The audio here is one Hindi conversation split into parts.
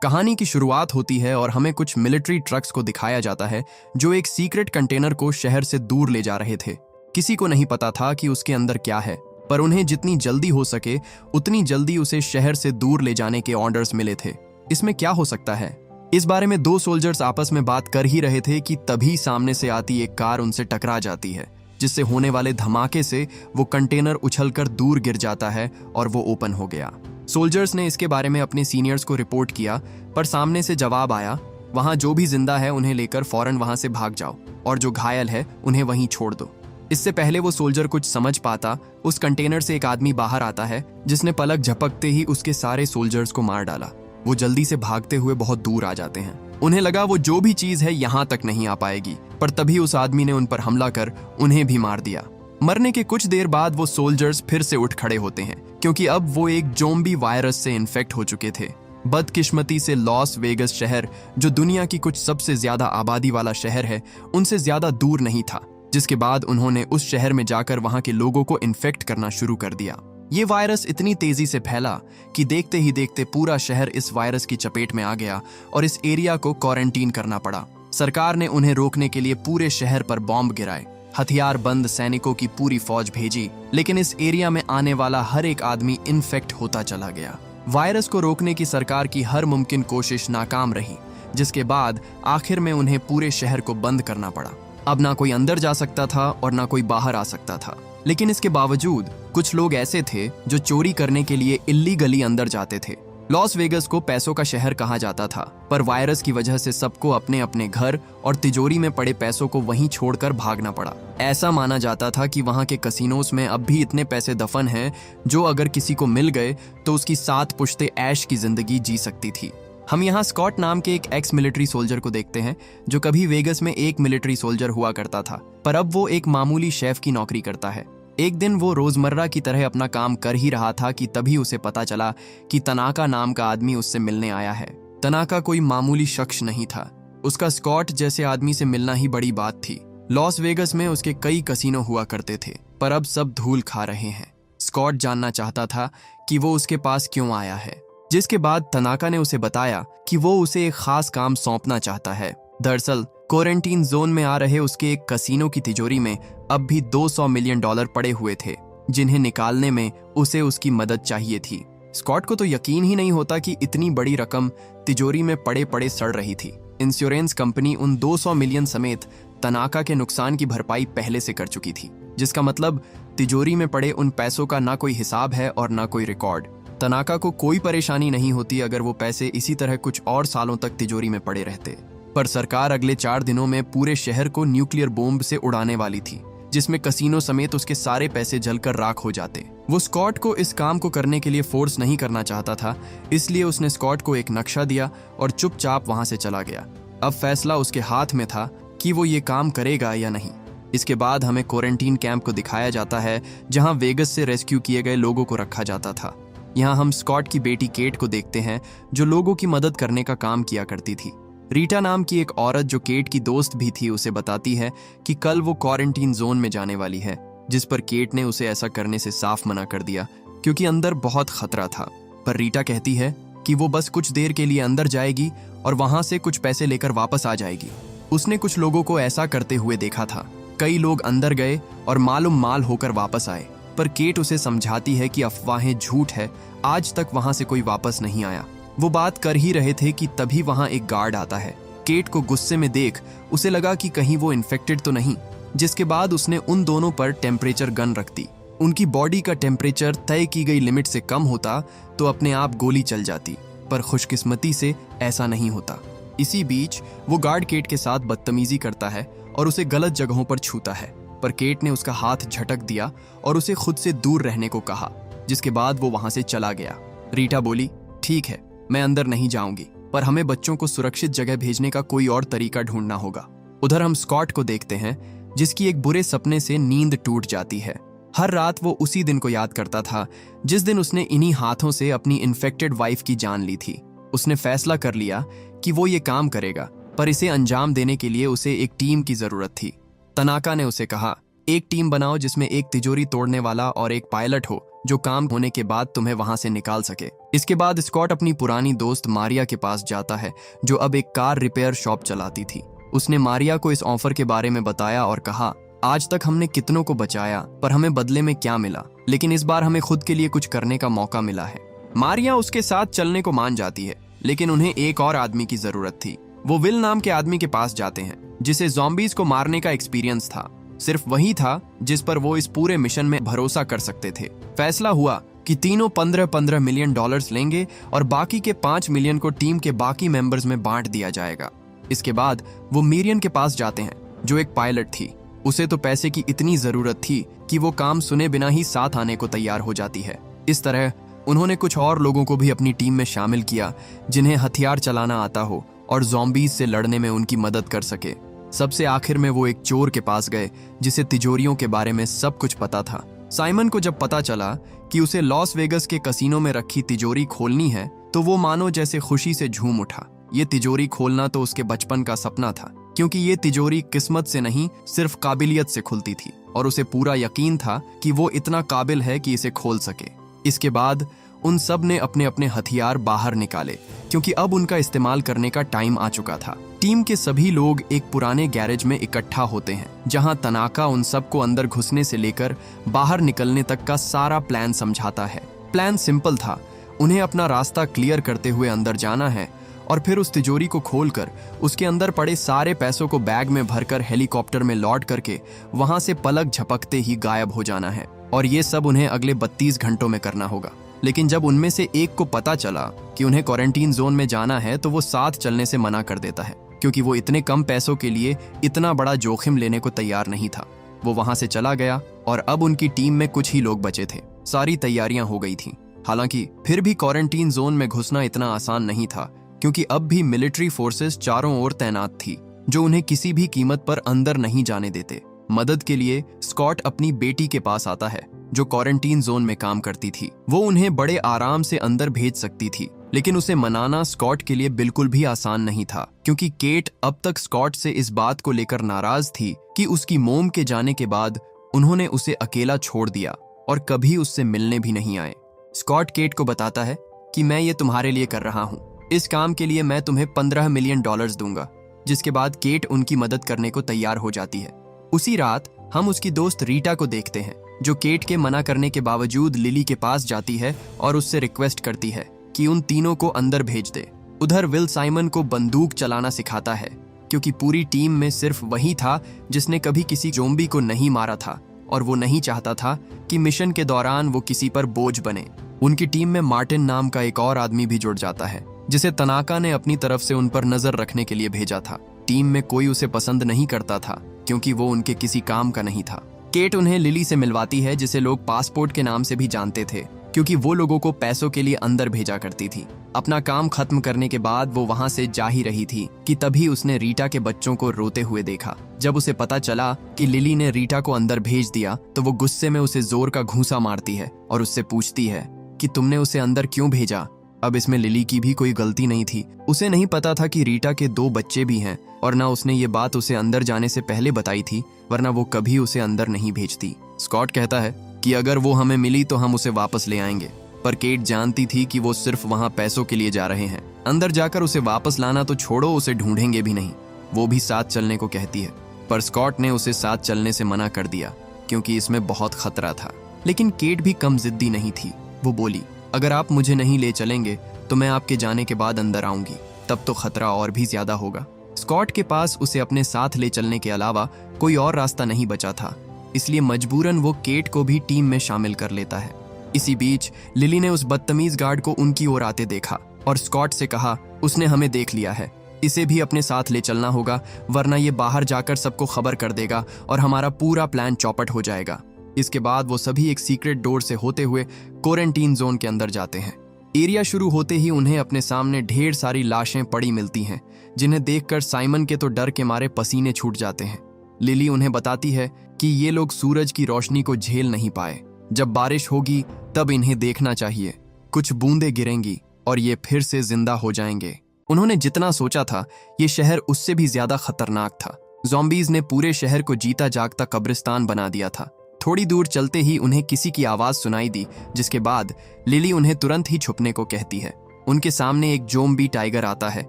कहानी की शुरुआत होती है और हमें कुछ मिलिट्री ट्रक्स को दिखाया जाता है जो एक सीक्रेट कंटेनर को शहर से दूर ले जा रहे थे। किसी को नहीं पता था कि उसके अंदर क्या है, पर उन्हें जितनी जल्दी हो सके उतनी जल्दी उसे शहर से दूर ले जाने के ऑर्डर्स मिले थे। इसमें क्या हो सकता है, इस बारे में दो सोल्जर्स आपस में बात कर ही रहे थे कि तभी सामने से आती एक कार उनसे टकरा जाती है, जिससे होने वाले धमाके से वो कंटेनर उछलकर दूर गिर जाता है और वो ओपन हो गया। सोल्जर्स ने इसके बारे में अपने सीनियर्स को रिपोर्ट किया, पर सामने से जवाब आया, वहां जो भी जिंदा है उन्हें लेकर फौरन वहां से भाग जाओ और जो घायल है उन्हें वहीं छोड़ दो। इससे पहले वो सोल्जर कुछ समझ पाता, उस कंटेनर से एक आदमी बाहर आता है जिसने पलक झपकते ही उसके सारे सोल्जर्स को मार डाला। वो जल्दी से भागते हुए बहुत दूर आ जाते हैं। उन्हें लगा वो जो भी चीज है यहाँ तक नहीं आ पाएगी, पर तभी उस आदमी ने उन पर हमला कर उन्हें भी मार दिया। मरने के कुछ देर बाद वो सोल्जर्स फिर से उठ खड़े होते हैं, क्योंकि अब वो एक ज़ॉम्बी वायरस से इन्फेक्ट हो चुके थे। बदकिस्मती से लॉस वेगस शहर, जो दुनिया की कुछ सबसे ज्यादा आबादी वाला शहर है, उनसे ज्यादा दूर नहीं था, जिसके बाद उन्होंने उस शहर में जाकर वहां के लोगों को इन्फेक्ट करना शुरू कर दिया। ये वायरस इतनी तेजी से फैला कि देखते ही देखते पूरा शहर इस वायरस की चपेट में आ गया और इस एरिया को क्वारंटीन करना पड़ा। सरकार ने उन्हें रोकने के लिए पूरे शहर पर बॉम्ब गिराए, हथियार बंद सैनिकों की पूरी फौज भेजी, लेकिन इस एरिया में आने वाला हर एक आदमी इन्फेक्ट होता चला गया। वायरस को रोकने की सरकार की हर मुमकिन कोशिश नाकाम रही, जिसके बाद आखिर में उन्हें पूरे शहर को बंद करना पड़ा। अब ना कोई अंदर जा सकता था और ना कोई बाहर आ सकता था, लेकिन इसके बावजूद कुछ लोग ऐसे थे जो चोरी करने के लिए इल्लीगली अंदर जाते थे। लॉस वेगस को पैसों का शहर कहा जाता था, पर वायरस की वजह से सबको अपने अपने घर और तिजोरी में पड़े पैसों को वहीं छोड़कर भागना पड़ा। ऐसा माना जाता था कि वहां के कसिनोस में अब भी इतने पैसे दफन हैं जो अगर किसी को मिल गए तो उसकी 7 पुश्ते ऐश की जिंदगी जी सकती थी। हम यहाँ स्कॉट नाम के एक एक्स मिलिट्री सोल्जर को देखते हैं, जो कभी वेगस में एक मिलिट्री सोल्जर हुआ करता था, पर अब वो एक मामूली शेफ की नौकरी करता है। एक दिन वो रोजमर्रा की तरह अपना काम कर ही रहा था कि तभी उसे पता चला कि तनाका नाम का आदमी उससे मिलने आया है। तनाका कोई मामूली शख्स नहीं था, उसका स्कॉट जैसे आदमी से मिलना ही बड़ी बात थी। लॉस वेगस में उसके कई कसिनो हुआ करते थे, पर अब सब धूल खा रहे हैं। स्कॉट जानना चाहता था कि वो उसके पास क्यों आया है, जिसके बाद तनाका ने उसे बताया कि वो उसे एक खास काम सौंपना चाहता है। दरअसल क्वारंटीन जोन में आ रहे उसके एक कसिनो की तिजोरी में अब भी $200 मिलियन पड़े हुए थे, जिन्हें निकालने में उसे उसकी मदद चाहिए थी। स्कॉट को तो यकीन ही नहीं होता कि इतनी बड़ी रकम तिजोरी में पड़े पड़े सड़ रही थी। इंश्योरेंस कंपनी उन 200 मिलियन समेत तनाका के नुकसान की भरपाई पहले से कर चुकी थी, जिसका मतलब तिजोरी में पड़े उन पैसों का ना कोई हिसाब है और ना कोई रिकॉर्ड। तनाका को कोई परेशानी नहीं होती अगर वो पैसे इसी तरह कुछ और सालों तक तिजोरी में पड़े रहते, पर सरकार अगले 4 दिनों में पूरे शहर को न्यूक्लियर बॉम्ब से उड़ाने वाली थी, जिसमें कसिनो समेत उसके सारे पैसे जलकर राख हो जाते। वो स्कॉट को इस काम को करने के लिए फोर्स नहीं करना चाहता था, इसलिए उसने स्कॉट को एक नक्शा दिया और चुपचाप वहां से चला गया। अब फैसला उसके हाथ में था कि वो ये काम करेगा या नहीं। इसके बाद हमें क्वारंटीन कैंप को दिखाया जाता है, जहां वेगस से रेस्क्यू किए गए लोगों को रखा जाता था। यहाँ हम स्कॉट की बेटी केट को देखते हैं, जो लोगों की मदद करने का काम किया करती थी। रीटा नाम की एक औरत, जो केट की दोस्त भी थी, उसे बताती है कि कल वो क्वारंटीन जोन में जाने वाली है, जिस पर केट ने उसे ऐसा करने से साफ मना कर दिया क्योंकि अंदर बहुत खतरा था। पर रीटा कहती है कि वो बस कुछ देर के लिए अंदर जाएगी और वहां से कुछ पैसे लेकर वापस आ जाएगी। उसने कुछ लोगों को ऐसा करते हुए देखा था। कई लोग अंदर गए और मालूम माल होकर वापस आए, पर केट उसे समझाती है कि अफवाहें झूठ है, आज तक वहां से कोई वापस नहीं आया। वो बात कर ही रहे थे कि तभी वहां एक गार्ड आता है। केट को गुस्से में देख उसे लगा कि कहीं वो इन्फेक्टेड तो नहीं, जिसके बाद उसने उन दोनों पर टेम्परेचर गन रख दी। उनकी बॉडी का टेम्परेचर तय की गई लिमिट से कम होता तो अपने आप गोली चल जाती, पर खुशकिस्मती से ऐसा नहीं होता। इसी बीच वो गार्ड केट के साथ बदतमीजी करता है और उसे गलत जगहों पर छूता है, पर केट ने उसका हाथ झटक दिया और उसे खुद से दूर रहने को कहा, जिसके बाद वो वहां से चला गया। रीटा बोली, ठीक है, मैं अंदर नहीं जाऊंगी, पर हमें बच्चों को सुरक्षित जगह भेजने का कोई और तरीका ढूंढना होगा। उधर हम स्कॉट को देखते हैं, जिसकी एक बुरे सपने से नींद टूट जाती है। हर रात वो उसी दिन को याद करता था जिस दिन उसने इन्हीं हाथों से अपनी इन्फेक्टेड वाइफ की जान ली थी। उसने फैसला कर लिया कि वो ये काम करेगा, पर इसे अंजाम देने के लिए उसे एक टीम की जरूरत थी। तनाका ने उसे कहा, एक टीम बनाओ जिसमें एक तिजोरी तोड़ने वाला और एक पायलट हो, जो काम होने के बाद तुम्हें वहां से निकाल सके। इसके बाद स्कॉट अपनी पुरानी दोस्त मारिया के पास जाता है, जो अब एक कार रिपेयर शॉप चलाती थी। उसने मारिया को इस ऑफर के बारे में बताया और कहा, आज तक हमने कितनों को बचाया, पर हमें बदले में क्या मिला, लेकिन इस बार हमें खुद के लिए कुछ करने का मौका मिला है। मारिया उसके साथ चलने को मान जाती है, लेकिन उन्हें एक और आदमी की जरूरत थी। वो विल नाम के आदमी के पास जाते हैं, जिसे ज़ॉम्बीज को मारने का एक्सपीरियंस था। सिर्फ वही था जिस पर वो इस पूरे मिशन में भरोसा कर सकते थे। फैसला हुआ कि तीनों 15-15 मिलियन डॉलर्स लेंगे और बाकी के 5 मिलियन को टीम के बाकी मेंबर्स में बांट दिया जाएगा। इसके बाद वो मिरियन के पास जाते हैं, जो एक पायलट थी। उसे तो पैसे की इतनी जरूरत थी कि वो काम सुने बिना ही साथ आने को तैयार हो जाती है। इस तरह उन्होंने कुछ और लोगों को भी अपनी टीम में शामिल किया, जिन्हें हथियार चलाना आता हो और ज़ॉम्बीज से लड़ने में उनकी मदद कर सके। सबसे आखिर में वो एक चोर के पास गए, जिसे तिजोरियों के बारे में सब कुछ पता था। साइमन को जब पता चला कि उसे लॉस वेगस के कसीनो में रखी तिजोरी खोलनी है, तो वो मानो जैसे खुशी से झूम उठा। ये तिजोरी खोलना तो उसके बचपन का सपना था, क्योंकि ये तिजोरी किस्मत से नहीं, सिर्फ काबिलियत से खुलती थी और उसे पूरा यकीन था कि वो इतना काबिल है कि इसे खोल सके। इसके बाद उन सब ने अपने अपने हथियार बाहर निकाले, क्योंकि अब उनका इस्तेमाल करने का टाइम आ चुका था। टीम के सभी लोग एक पुराने गैरेज में इकट्ठा होते हैं, जहां तनाका उन सबको अंदर घुसने से लेकर बाहर निकलने तक का सारा प्लान समझाता है। प्लान सिंपल था, उन्हें अपना रास्ता क्लियर करते हुए अंदर जाना है और फिर उस तिजोरी को खोलकर उसके अंदर पड़े सारे पैसों को बैग में भरकर हेलीकॉप्टर में लौट करके वहां से पलक झपकते ही गायब हो जाना है। और ये सब उन्हें अगले 32 घंटों में करना होगा। लेकिन जब उनमें से एक को पता चला कि उन्हें क्वारंटीन जोन में जाना है, तो वो साथ चलने से मना कर देता है, क्योंकि वो इतने कम पैसों के लिए इतना बड़ा जोखिम लेने को तैयार नहीं था। वो वहां से चला गया और अब उनकी टीम में कुछ ही लोग बचे थे। सारी तैयारियां हो गई थीं। हालांकि फिर भी क्वारंटीन जोन में घुसना इतना आसान नहीं था, क्योंकि अब भी मिलिट्री फोर्सेस चारों ओर तैनात थी, जो उन्हें किसी भी कीमत पर अंदर नहीं जाने देते। मदद के लिए स्कॉट अपनी बेटी के पास आता है, जो क्वारंटीन जोन में काम करती थी। वो उन्हें बड़े आराम से अंदर भेज सकती थी, लेकिन उसे मनाना स्कॉट के लिए बिल्कुल भी आसान नहीं था, क्योंकि केट अब तक स्कॉट से इस बात को लेकर नाराज थी कि उसकी मोम के जाने के बाद उन्होंने उसे अकेला छोड़ दिया और कभी उससे मिलने भी नहीं आए। स्कॉट केट को बताता है कि मैं ये तुम्हारे लिए कर रहा हूँ, इस काम के लिए मैं तुम्हें 15 मिलियन डॉलर्स दूंगा। जिसके बाद केट उनकी मदद करने को तैयार हो जाती है। उसी रात हम उसकी दोस्त रीटा को देखते हैं, जो केट के मना करने के बावजूद लिली के पास जाती है और उससे रिक्वेस्ट करती है कि उन तीनों को अंदर भेज दे। उधर विल साइमन को बंदूक चलाना सिखाता है, क्योंकि पूरी टीम में सिर्फ वही था जिसने कभी किसी ज़ॉम्बी को नहीं मारा था, और वो नहीं चाहता था कि मिशन के दौरान वो किसी पर बोझ बने। उनकी टीम में मार्टिन नाम का एक और आदमी भी जुड़ जाता है, जिसे तनाका ने अपनी तरफ से उन पर नजर रखने के लिए भेजा था। टीम में कोई उसे पसंद नहीं करता था, क्योंकि वो उनके किसी काम का नहीं था। केट उन्हें लिली से मिलवाती है, जिसे लोग पासपोर्ट के नाम से भी जानते थे, क्योंकि वो लोगों को पैसों के लिए अंदर भेजा करती थी। अपना काम खत्म करने के बाद वो वहां से जा ही रही थी कि तभी उसने रीटा के बच्चों को रोते हुए देखा। जब उसे पता चला कि लिली ने रीटा को अंदर भेज दिया, तो वो गुस्से में उसे जोर का घूंसा मारती है और उससे पूछती है कि तुमने उसे अंदर क्यों भेजा। अब इसमें लिली की भी कोई गलती नहीं थी। उसे नहीं पता था कि रीटा के 2 बच्चे भी हैं, और ना उसने ये बात उसे अंदर जाने से पहले बताई थी, वरना वो कभी उसे अंदर नहीं भेजती। स्कॉट कहता है कि अगर वो हमें मिली तो हम उसे वापस ले आएंगे, पर केट जानती थी कि वो सिर्फ वहां पैसों के लिए जा रहे हैं। अंदर जाकर उसे वापस लाना तो छोड़ो, उसे ढूंढेंगे भी नहीं। वो भी साथ चलने को कहती है, पर स्कॉट ने उसे साथ चलने से मना कर दिया, क्योंकि इसमें बहुत खतरा था। लेकिन केट भी कम जिद्दी नहीं थी। वो बोली, अगर आप मुझे नहीं ले चलेंगे तो मैं आपके जाने के बाद अंदर आऊंगी, तब तो खतरा और भी ज्यादा होगा। स्कॉट के पास उसे अपने साथ ले चलने के अलावा कोई और रास्ता नहीं बचा था, इसलिए मजबूरन वो केट को भी टीम में शामिल कर लेता है। इसी बीच लिली ने उस बदतमीज गार्ड को उनकी ओर आते देखा और स्कॉट से कहा, उसने हमें देख लिया है, इसे भी अपने साथ ले चलना होगा, वरना ये बाहर जाकर सबको खबर कर देगा और हमारा पूरा प्लान चौपट हो जाएगा। इसके बाद वो सभी एक सीक्रेट डोर से होते हुए क्वारंटीन जोन के अंदर जाते हैं। एरिया शुरू होते ही उन्हें अपने सामने ढेर सारी लाशें पड़ी मिलती हैं, जिन्हें देखकर साइमन के तो डर के मारे पसीने छूट जाते हैं। लिली उन्हें बताती है कि ये लोग सूरज की रोशनी को झेल नहीं पाए, जब बारिश होगी तब इन्हें देखना चाहिए, कुछ बूंदें गिरेंगी और ये फिर से जिंदा हो जाएंगे। उन्होंने जितना सोचा था, ये शहर उससे भी ज्यादा खतरनाक था। ज़ॉम्बीज ने पूरे शहर को जीता जागता कब्रिस्तान बना दिया था। थोड़ी दूर चलते ही उन्हें किसी की आवाज सुनाई दी, जिसके बाद लिली उन्हें तुरंत ही छुपने को कहती है। उनके सामने एक ज़ॉम्बी टाइगर आता है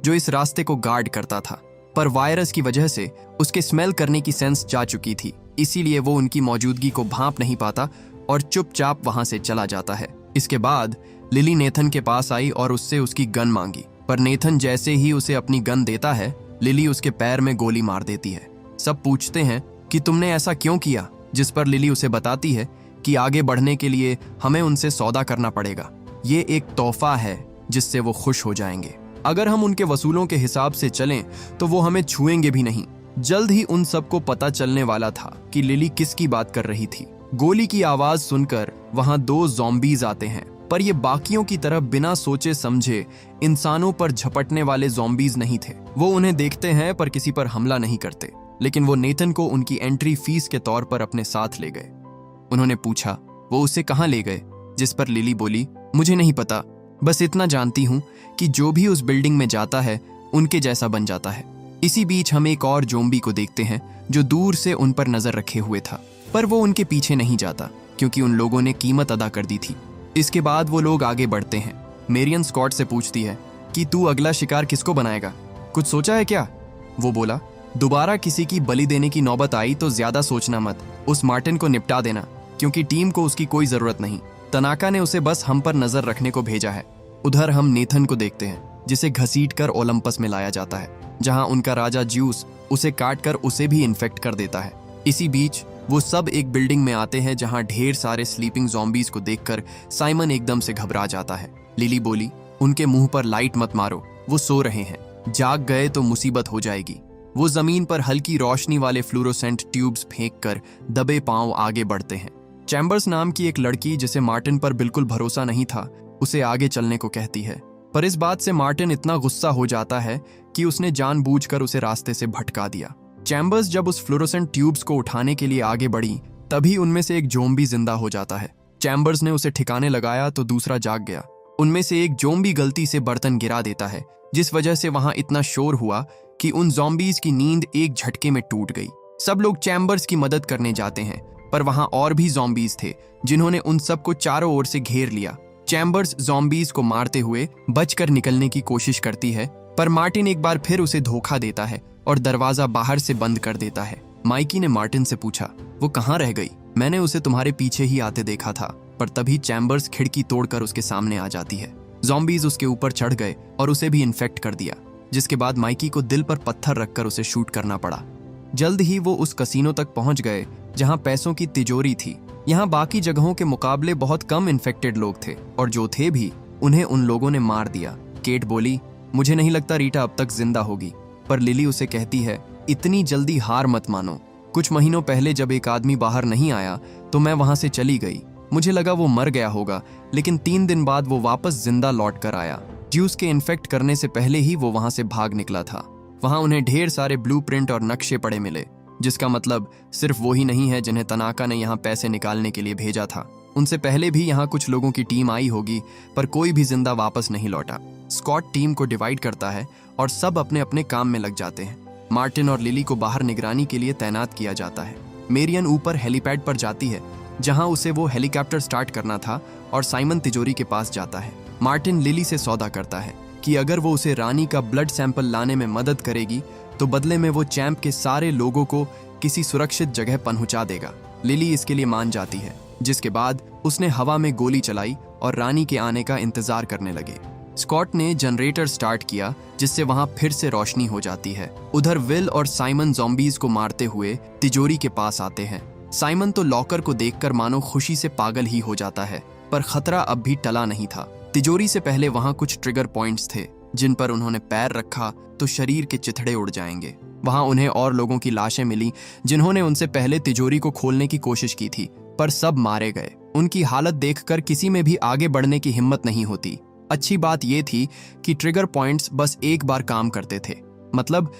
जो इस रास्ते को गार्ड करता था, पर वायरस की वजह से उसके स्मेल करने की सेंस जा चुकी थी, इसीलिए वो उनकी मौजूदगी को भांप नहीं पाता और चुपचाप वहां से चला जाता है। इसके बाद लिली नेथन के पास आई और उससे उसकी गन मांगी, पर नेथन जैसे ही उसे अपनी गन देता है, लिली उसके पैर में गोली मार देती है। सब पूछते हैं कि तुमने ऐसा क्यों किया, जिस पर लिली उसे बताती है कि आगे बढ़ने के लिए हमें उनसे सौदा करना पड़ेगा। ये एक तोहफा है जिससे वो खुश हो जाएंगे। अगर हम उनके वसूलों के हिसाब से चलें तो वो हमें छुएंगे भी नहीं। जल्द ही उन सबको पता चलने वाला था कि लिली किसकी बात कर रही थी। गोली की आवाज सुनकर वहां 2 ज़ॉम्बीज आते हैं, पर ये बाकियों की तरह बिना सोचे समझे इंसानों पर झपटने वाले ज़ॉम्बीज नहीं थे। वो उन्हें देखते हैं पर किसी पर हमला नहीं करते, लेकिन वो नेथन को उनकी एंट्री फीस के तौर पर अपने साथ ले गए। उन्होंने पूछा वो उसे कहाँ ले गए, जिस पर लिली बोली, मुझे नहीं पता, बस इतना जानती हूँ कि जो भी उस बिल्डिंग में जाता है उनके जैसा बन जाता है। इसी बीच हम एक और ज़ॉम्बी को देखते हैं जो दूर से उन पर नजर रखे हुए था, पर वो उनके पीछे नहीं जाता क्योंकि उन लोगों ने कीमत अदा कर दी थी। इसके बाद वो लोग आगे बढ़ते हैं। मेरियन स्कॉट से पूछती है कि तू अगला शिकार किसको बनाएगा, कुछ सोचा है क्या? वो बोला, दोबारा किसी की बलि देने की नौबत आई तो ज्यादा सोचना मत, उस मार्टिन को निपटा देना, क्योंकि टीम को उसकी कोई जरूरत नहीं। तनाका ने उसे बस हम पर नजर रखने को भेजा है। उधर हम नेथन को देखते हैं, जिसे घसीटकर ओलंपस में लाया जाता है, जहां उनका राजा ज्यूस उसे काटकर उसे भी इन्फेक्ट कर देता है। इसी बीच वो सब एक बिल्डिंग में आते हैं जहां ढेर सारे स्लीपिंग ज़ॉम्बीज को देखकर साइमन एकदम से घबरा जाता है। लिली बोली, उनके मुंह पर लाइट मत मारो, वो सो रहे हैं, जाग गए तो मुसीबत हो जाएगी। वो जमीन पर हल्की रोशनी वाले फ्लोरोसेंट ट्यूब्स फेंककर दबे पांव आगे बढ़ते हैं। चैम्बर्स नाम की एक लड़की, जिसे मार्टिन पर बिल्कुल भरोसा नहीं था, उसे आगे चलने को कहती है, पर इस बात से मार्टिन इतना गुस्सा हो जाता है कि उसने जानबूझकर उसे रास्ते से भटका दिया। चैम्बर्स जब उस फ्लोरोसेंट ट्यूब्स को उठाने के लिए आगे बढ़ी, तभी उनमें से एक ज़ॉम्बी जिंदा हो जाता है। चैम्बर्स ने उसे ठिकाने लगाया तो दूसरा जाग गया। उनमें से एक ज़ॉम्बी गलती से बर्तन गिरा देता है, जिस वजह से वहां इतना शोर हुआ कि उन ज़ॉम्बीज की नींद एक झटके में टूट गई। सब लोग चैम्बर्स की मदद करने जाते हैं, पर वहां और भी ज़ॉम्बीज थे जिन्होंने उन सबको चारों ओर से घेर लिया। चैम्बर्स ज़ॉम्बीज को मारते हुए बचकर निकलने की कोशिश करती है, पर मार्टिन एक बार फिर उसे धोखा देता है और दरवाजा बाहर से बंद कर देता है। माइकी ने मार्टिन से पूछा, वो कहाँ रह गई? मैंने उसे तुम्हारे पीछे ही आते देखा था। पर तभी चैम्बर्स खिड़की तोड़कर उसके सामने आ जाती है। ज़ॉम्बीज उसके ऊपर चढ़ गए और उसे भी इन्फेक्ट कर दिया, जिसके बाद माइकी को दिल पर पत्थर रखकर उसे शूट करना पड़ा। जल्द ही वो उस कसीनो तक पहुंच गए जहां पैसों की तिजोरी थी। यहाँ बाकी जगहों के मुकाबले बहुत कम इन्फेक्टेड लोग थे, और जो थे भी उन्हें उन लोगों ने मार दिया। केट बोली, मुझे नहीं लगता रीटा अब तक जिंदा होगी। पर लिली उसे कहती है, इतनी जल्दी हार मत मानो। कुछ महीनों पहले जब एक आदमी बाहर नहीं आया तो मैं वहां से चली गई। मुझे लगा वो मर गया होगा, लेकिन 3 दिन बाद वो वापस जिंदा लौट कर आया। ज्यूस के इन्फेक्ट करने से पहले ही वो वहां से भाग निकला था। वहां उन्हें ढेर सारे ब्लूप्रिंट और नक्शे पड़े मिले, जिसका मतलब सिर्फ वो ही नहीं है जिन्हें तनाका ने यहाँ पैसे निकालने के लिए भेजा था। उनसे पहले भी यहाँ कुछ लोगों की टीम आई होगी, पर कोई भी जिंदा वापस नहीं लौटा। स्कॉट टीम को डिवाइड करता है और सब अपने अपने काम में लग जाते हैं। मार्टिन और लिली को बाहर निगरानी के लिए तैनात किया जाता है। मेरियन ऊपर हेलीपैड पर जाती है, जहां उसे वो हेलीकॉप्टर स्टार्ट करना था, और साइमन तिजोरी के पास जाता है। मार्टिन लिली से सौदा करता है कि अगर वो उसे रानी का ब्लड सैंपल लाने में मदद करेगी तो बदले में वो चैंप के सारे लोगों को किसी सुरक्षित जगह पहुंचा देगा। लिली इसके लिए मान जाती है, जिसके बाद उसने हवा में गोली चलाई और रानी के आने का इंतजार करने लगे। स्कॉट ने जनरेटर स्टार्ट किया, जिससे वहां फिर से रोशनी हो जाती है। उधर विल और साइमन ज़ॉम्बीज को मारते हुए तिजोरी के पास आते हैं। साइमन तो लॉकर को देखकर मानो खुशी से पागल ही हो जाता है, पर खतरा अब भी टला नहीं था। तिजोरी से पहले वहां कुछ ट्रिगर पॉइंट्स थे, जिन पर उन्होंने पैर रखा तो शरीर के चिथड़े उड़ जाएंगे। वहां उन्हें और लोगों की लाशें मिली जिन्होंने उनसे पहले तिजोरी को खोलने की कोशिश की थी, पर सब मारे गए। उनकी हालत देखकर किसी में भी आगे बढ़ने की हिम्मत नहीं होती। अच्छी बात यह थी कि ट्रिगर पॉइंट्स बस एक बार काम करते थे, मतलब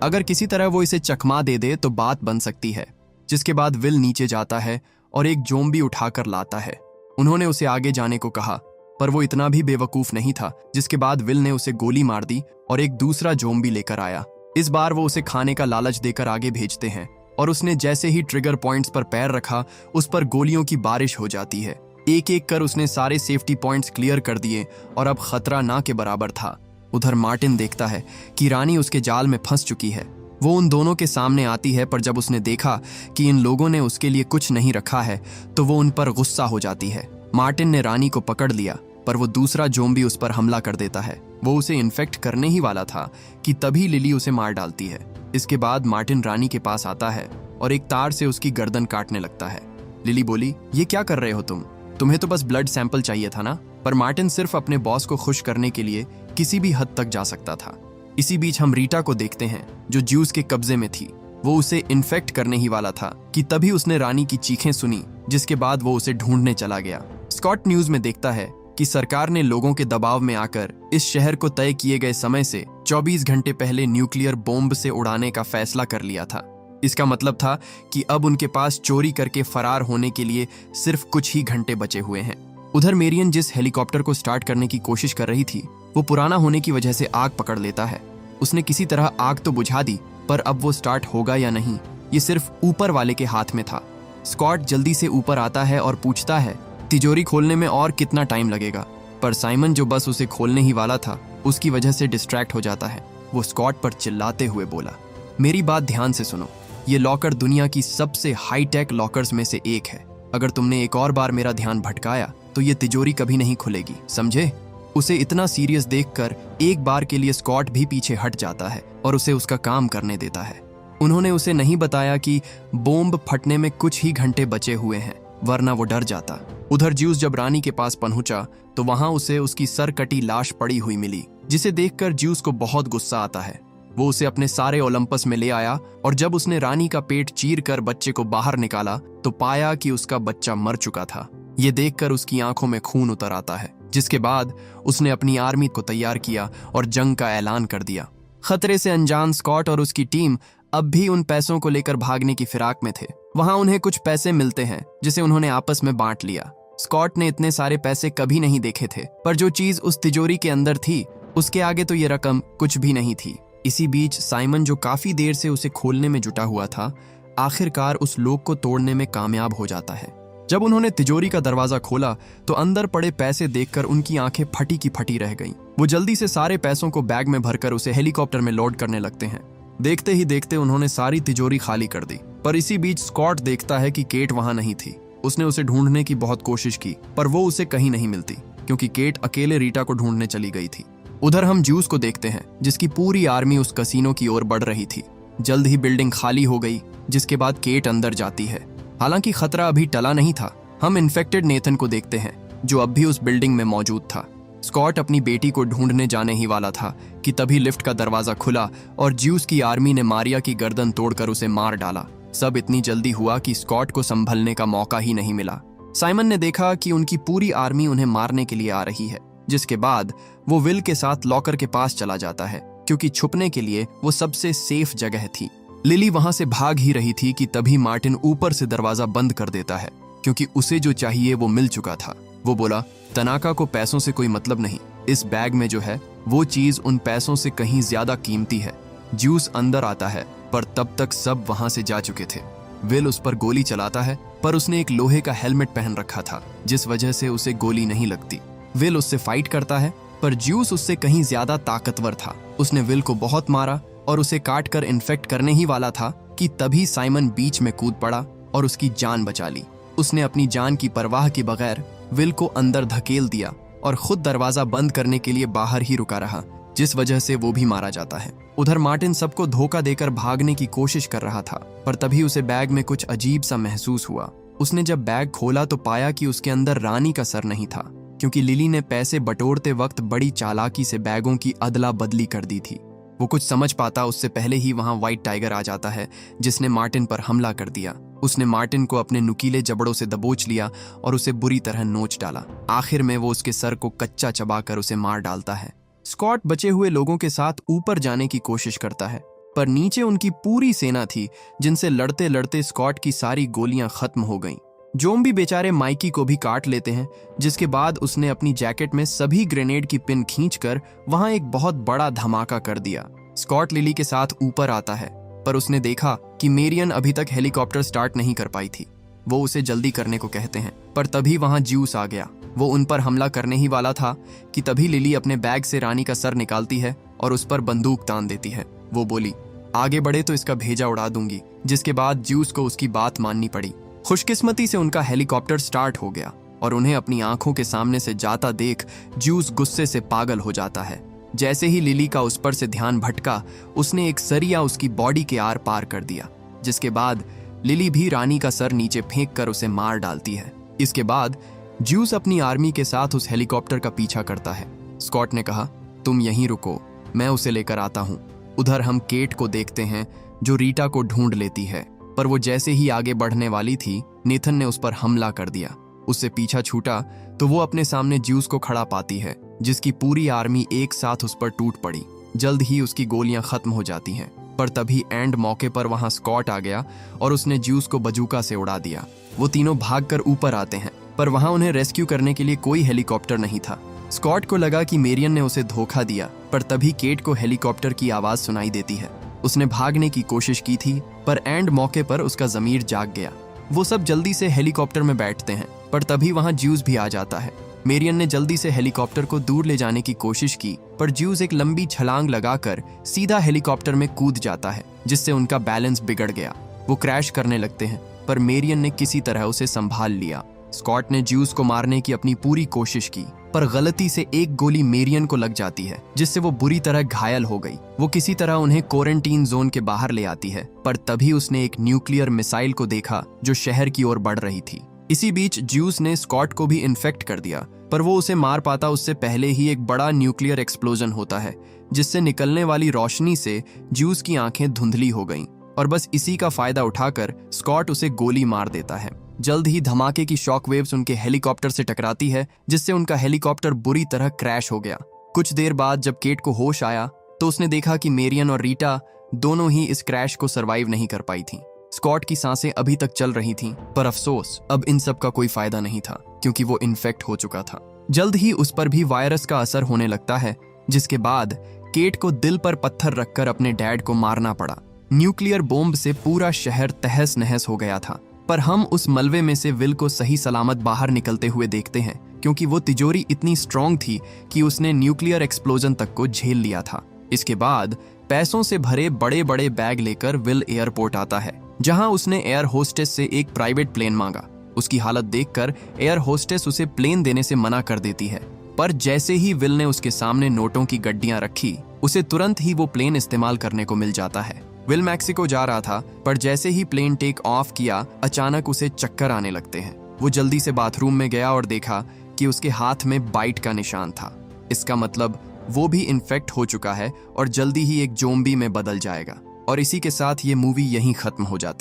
अगर किसी तरह वो इसे चकमा दे दे तो बात बन सकती है। जिसके बाद विल नीचे जाता है और एक ज़ॉम्बी उठाकर लाता है। उन्होंने उसे आगे जाने को कहा, पर वो इतना भी बेवकूफ नहीं था। जिसके बाद विल ने उसे गोली मार दी और एक दूसरा ज़ॉम्बी लेकर आया। इस बार वो उसे खाने का लालच देकर आगे भेजते हैं और उसने जैसे ही ट्रिगर पॉइंट्स पर पैर रखा उस पर गोलियों की बारिश हो जाती है। एक एक कर उसने सारे सेफ्टी पॉइंट्स क्लियर कर दिए और अब खतरा ना के बराबर था। उधर मार्टिन देखता है कि रानी उसके जाल में फंस चुकी है। वो उन दोनों के सामने आती है, पर जब उसने देखा कि इन लोगों ने उसके लिए कुछ नहीं रखा है तो वो उन पर गुस्सा हो जाती है। मार्टिन ने रानी को पकड़ लिया, पर वो दूसरा ज़ोंबी उस पर हमला कर देता है। वो उसे इन्फेक्ट करने ही वाला था कि तभी लिली उसे मार डालती है। इसके बाद मार्टिन रानी के पास आता है और एक तार से उसकी गर्दन काटने लगता है। लिली बोली, ये क्या कर रहे हो तुम्हें तो बस ब्लड सैंपल चाहिए था ना। पर मार्टिन सिर्फ अपने बॉस को खुश करने के लिए किसी भी हद तक जा सकता था। इसी बीच हम रीटा को देखते हैं जो ज्यूस के कब्जे में थी। वो उसे इन्फेक्ट करने ही वाला था कि तभी उसने रानी की चीखें सुनी, जिसके बाद वो उसे ढूंढने चला गया। स्कॉट न्यूज में देखता है कि सरकार ने लोगों के दबाव में आकर इस शहर को तय किए गए समय से 24 घंटे पहले न्यूक्लियर बॉम्ब से उड़ाने का फैसला कर लिया था। इसका मतलब था कि अब उनके पास चोरी करके फरार होने के लिए सिर्फ कुछ ही घंटे बचे हुए हैं। उधर मेरियन जिस हेलीकॉप्टर को स्टार्ट करने की कोशिश कर रही थी वो पुराना होने की वजह से आग पकड़ लेता है। उसने किसी तरह आग तो बुझा दी, पर अब वो स्टार्ट होगा या नहीं ये सिर्फ ऊपर वाले के हाथ में था। स्कॉट जल्दी से ऊपर आता है और पूछता है तिजोरी खोलने में और कितना टाइम लगेगा, पर साइमन जो बस उसे खोलने ही वाला था उसकी वजह से डिस्ट्रैक्ट हो जाता है। वो स्कॉट पर चिल्लाते हुए बोला, मेरी बात ध्यान से सुनो, ये लॉकर दुनिया की सबसे हाईटेक लॉकर्स में से एक है। अगर तुमने एक और बार मेरा ध्यान भटकाया तो ये तिजोरी कभी नहीं खुलेगी, समझे? उसे इतना सीरियस देखकर एक बार के लिए स्कॉट भी पीछे हट जाता है और उसे उसका काम करने देता है। उन्होंने उसे नहीं बताया कि बॉम्ब फटने में कुछ ही घंटे बचे हुए हैं, वरना वो डर जाता। उधर ज्यूस जब रानी के पास पहुंचा तो वहां उसे उसकी सर कटी लाश पड़ी हुई मिली, जिसे देखकर ज्यूस को बहुत गुस्सा आता है। वो उसे अपने सारे ओलंपस में ले आया और जब उसने रानी का पेट चीर कर बच्चे को बाहर निकाला तो पाया कि उसका बच्चा मर चुका था। ये देखकर उसकी आंखों में खून उतर आता है, जिसके बाद उसने अपनी आर्मी को तैयार किया और जंग का ऐलान कर दिया। खतरे से अनजान स्कॉट और उसकी टीम अब भी उन पैसों को लेकर भागने की फिराक में थे। वहां उन्हें कुछ पैसे मिलते हैं जिसे उन्होंने आपस में बांट लिया। स्कॉट ने इतने सारे पैसे कभी नहीं देखे थे, पर जो चीज उस तिजोरी के अंदर थी उसके आगे तो ये रकम कुछ भी नहीं थी। इसी बीच साइमन जो काफी देर से उसे खोलने में जुटा हुआ था, आखिरकार उस लोक को तोड़ने में कामयाब हो जाता है। जब उन्होंने तिजोरी का दरवाजा खोला तो अंदर पड़े पैसे देखकर उनकी आंखें फटी की फटी रह गईं। वो जल्दी से सारे पैसों को बैग में भरकर उसे हेलीकॉप्टर में लोड करने लगते हैं। देखते ही देखते उन्होंने सारी तिजोरी खाली कर दी। पर इसी बीच स्कॉट देखता है कि केट वहां नहीं थी। उसने उसे ढूंढने की बहुत कोशिश की, पर वो उसे कहीं नहीं मिलती, क्योंकि केट अकेले रीटा को ढूंढने चली गई थी। उधर हम ज्यूस को देखते हैं जिसकी पूरी आर्मी उस कसीनो की ओर बढ़ रही थी। जल्द ही बिल्डिंग खाली हो गई, जिसके बाद केट अंदर जाती है। हालांकि खतरा अभी टला नहीं था। हम इन्फेक्टेड नेथन को देखते हैं जो अब भी उस बिल्डिंग में मौजूद था। स्कॉट अपनी बेटी को ढूंढने जाने ही वाला था कि तभी लिफ्ट का दरवाजा खुला और ज्यूस की आर्मी ने मारिया की गर्दन तोड़कर उसे मार डाला। सब इतनी जल्दी हुआ कि स्कॉट को संभलने का मौका ही नहीं मिला। साइमन ने देखा कि उनकी पूरी आर्मी उन्हें मारने के लिए आ रही है, जिसके बाद वो विल के साथ लॉकर के पास चला जाता है, क्योंकि छुपने के लिए वो सबसे सेफ जगह थी। लिली वहां से भाग ही रही थी कि तभी मार्टिन ऊपर से दरवाजा बंद कर देता है, क्योंकि उसे जो चाहिए वो मिल चुका था। वो बोला, तनाका को पैसों से कोई मतलब नहीं, इस बैग में जो है वो चीज उन पैसों से कहीं ज्यादा कीमती है। ज्यूस अंदर आता है, पर तब तक सब वहां से जा चुके थे। विल उस पर गोली चलाता है, पर उसने एक लोहे का हेलमेट पहन रखा था, जिस वजह से उसे गोली नहीं लगती। विल उससे फाइट करता है, पर ज्यूस उससे कहीं ज्यादा ताकतवर था। उसने विल को बहुत मारा और उसे काट कर इन्फेक्ट करने ही वाला था कि तभी साइमन बीच में कूद पड़ा और उसकी जान बचा ली। उसने अपनी जान की परवाह के बगैर विल को अंदर धकेल दिया और खुद दरवाजा बंद करने के लिए बाहर ही रुका रहा, जिस वजह से वो भी मारा जाता है। उधर मार्टिन सबको धोखा देकर भागने की कोशिश कर रहा था, पर तभी उसे बैग में कुछ अजीब सा महसूस हुआ। उसने जब बैग खोला तो पाया कि उसके अंदर रानी का सर नहीं था, क्योंकि लिली ने पैसे बटोरते वक्त बड़ी चालाकी से बैगों की अदला बदली कर दी थी। वो कुछ समझ पाता उससे पहले ही वहां व्हाइट टाइगर आ जाता है, जिसने मार्टिन पर हमला कर दिया। उसने मार्टिन को अपने नुकीले जबड़ों से दबोच लिया और उसे बुरी तरह नोच डाला। आखिर में वो उसके सर को कच्चा चबाकर उसे मार डालता है। स्कॉट बचे हुए लोगों के साथ ऊपर जाने की कोशिश करता है, पर नीचे उनकी पूरी सेना थी, जिनसे लड़ते लड़ते स्कॉट की सारी गोलियां खत्म हो गईं। ज़ोंबी बेचारे माइकी को भी काट लेते हैं, जिसके बाद उसने अपनी जैकेट में सभी ग्रेनेड की पिन खींचकर वहां एक बहुत बड़ा धमाका कर दिया। स्कॉट लिली के साथ ऊपर आता है, पर उसने देखा कि मेरियन अभी तक हेलीकॉप्टर स्टार्ट नहीं कर पाई थी। वो उसे जल्दी करने को कहते हैं, पर तभी वहां ज्यूस आ गया। वो उन पर हमला करने ही वाला था कि तभी लिली अपने बैग से रानी का सर निकालती है और उस पर बंदूक तान देती है। वो बोली, आगे बढ़े तो इसका भेजा उड़ा दूंगी, जिसके बाद ज्यूस को उसकी बात माननी पड़ी। खुशकिस्मती से उनका हेलीकॉप्टर स्टार्ट हो गया और उन्हें अपनी आंखों के सामने से जाता देख ज्यूस गुस्से से पागल हो जाता है। जैसे ही लिली का उस पर से ध्यान भटका, उसने एक सरिया उसकी बॉडी के आर पार कर दिया, जिसके बाद लिली भी रानी का सर नीचे फेंक कर उसे मार डालती है। इसके बाद ज्यूस अपनी आर्मी के साथ उस हेलीकॉप्टर का पीछा करता है। स्कॉट ने कहा, तुम यहीं रुको, मैं उसे लेकर आता हूँ। उधर हम केट को देखते हैं जो रीटा को ढूंढ लेती है, पर वो जैसे ही आगे बढ़ने वाली थी, नेथन ने उस पर हमला कर दिया। उससे पीछा छूटा तो वो अपने सामने ज्यूस को खड़ा पाती है, जिसकी पूरी आर्मी एक साथ उस पर टूट पड़ी। जल्द ही उसकी गोलियां खत्म हो जाती हैं, पर तभी एंड मौके पर वहां स्कॉट आ गया और उसने ज्यूस को बजूका से उड़ा दिया। वो तीनों भागकर ऊपर आते हैं, पर वहां उन्हें रेस्क्यू करने के लिए कोई हेलीकॉप्टर नहीं था। स्कॉट को लगा कि मेरियन ने उसे धोखा दिया, पर तभी केट को हेलीकॉप्टर की आवाज सुनाई देती है। उसने भागने की कोशिश की थी, पर एंड मौके पर उसका ज़मीर जाग गया। वो सब जल्दी से हेलीकॉप्टर में बैठते हैं, पर तभी वहां ज्यूस भी आ जाता है। मेरियन ने जल्दी से हेलीकॉप्टर को दूर ले जाने की कोशिश की, पर ज्यूस एक लंबी छलांग लगाकर सीधा हेलीकॉप्टर में कूद जाता है, जिससे उनका बैलेंस बिगड़ गया। वो क्रैश करने लगते हैं, पर मेरियन ने किसी तरह उसे संभाल लिया। स्कॉट ने ज्यूस को मारने की अपनी पूरी कोशिश की, पर गलती से एक गोली मेरियन को लग जाती है, जिससे वो बुरी तरह घायल हो गई। वो किसी तरह उन्हें क्वारंटीन जोन के बाहर ले आती है, पर तभी उसने एक न्यूक्लियर मिसाइल को देखा जो शहर की ओर बढ़ रही थी। इसी बीच ज्यूस ने स्कॉट को भी इन्फेक्ट कर दिया, पर वो उसे मार पाता उससे पहले ही एक बड़ा न्यूक्लियर एक्सप्लोजन होता है, जिससे निकलने वाली रोशनी से ज्यूस की आंखें धुंधली हो गईं, और बस इसी का फायदा उठाकर स्कॉट उसे गोली मार देता है। जल्द ही धमाके की शॉकवेव्स उनके हेलीकॉप्टर से टकराती है, जिससे उनका हेलीकॉप्टर बुरी तरह क्रैश हो गया। कुछ देर बाद जब केट को होश आया तो उसने देखा कि मेरियन और रीटा दोनों ही इस क्रैश को सरवाइव नहीं कर पाई थीं। स्कॉट की सांसें अभी तक चल रही थीं, पर अफसोस अब इन सब का कोई फायदा नहीं था, क्योंकि वो इन्फेक्ट हो चुका था। जल्द ही उस पर भी वायरस का असर होने लगता है, जिसके बाद केट को दिल पर पत्थर रखकर अपने डैड को मारना पड़ा। न्यूक्लियर बॉम्ब से पूरा शहर तहस नहस हो गया था, पर हम उस मलबे में से विल को सही सलामत बाहर निकलते हुए देखते हैं, क्योंकि वो तिजोरी इतनी स्ट्रॉन्ग थी कि उसने न्यूक्लियर एक्सप्लोजन तक को झेल लिया था। इसके बाद पैसों से भरे बड़े बड़े बैग लेकर विल एयरपोर्ट आता है, जहां उसने एयर होस्टेस से एक प्राइवेट प्लेन मांगा। उसकी हालत देखकर एयर होस्टेस उसे प्लेन देने से मना कर देती है, पर जैसे ही विल ने उसके सामने नोटों की गड्डियां रखी, उसे तुरंत ही वो प्लेन इस्तेमाल करने को मिल जाता है। विल मैक्सिको जा रहा था, पर जैसे ही प्लेन टेक ऑफ किया, अचानक उसे चक्कर आने लगते हैं। वो जल्दी से बाथरूम में गया और देखा कि उसके हाथ में बाइट का निशान था। इसका मतलब वो भी इन्फेक्ट हो चुका है और जल्दी ही एक ज़ॉम्बी में बदल जाएगा। और इसी के साथ ये मूवी यहीं खत्म हो जाती है।